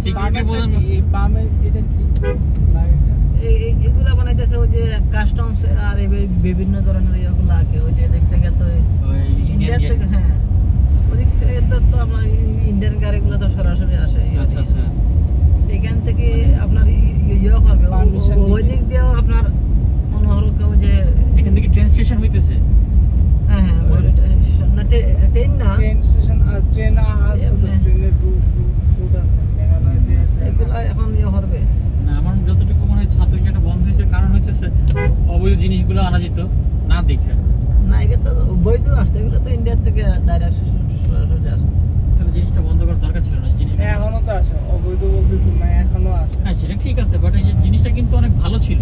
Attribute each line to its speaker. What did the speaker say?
Speaker 1: security বলেন
Speaker 2: এই বামে এটা কি
Speaker 3: এগুলা বানাইতেছে ওই যে কাস্টমস আর বিভিন্ন ধরনের ইয়েগুলো আঁকে ওই যে দেখতে গেছে
Speaker 1: ওই
Speaker 3: ইন্ডিয়া
Speaker 1: ইন্ডিয়ান
Speaker 3: থেকে, হ্যাঁ ওদিক থেকে তো আপনার ইন্ডিয়ান গাড়িগুলো তো সরাসরি আসে
Speaker 1: আচ্ছা আচ্ছা
Speaker 3: এখান থেকে আপনার ইয়ে হবে ওই দিক দিয়েও আপনার মনে হলো কেউ যে
Speaker 1: এখান থেকে ট্রেন স্টেশন হইতেছে
Speaker 3: হ্যাঁ হ্যাঁ না ট্রেন না
Speaker 2: ট্রেন স্টেশন ট্রেন আছে ট্রেনের রুট আছে মেঘালয় দিয়ে আছে
Speaker 3: এগুলা এখন ইয়ে হবে
Speaker 1: না আমার যতটুকু মনে হয় ছাত্র কি একটা বন্ধ হয়েছে কারণ হচ্ছে অবৈধ জিনিসগুলো আনা যেত না দেখে
Speaker 3: না এগুলো তো বৈধ আসছে এগুলো তো ইন্ডিয়া থেকে ডাইরেক্ট সরাসরি আসছে
Speaker 1: তাহলে জিনিসটা বন্ধ করার দরকার ছিল না জিনিসটা
Speaker 2: এখনো তো আছে অবৈধ বলতে এখনো আছে
Speaker 1: হ্যাঁ সেটা ঠিক আছে বাট এই যে জিনিসটা কিন্তু অনেক ভালো ছিল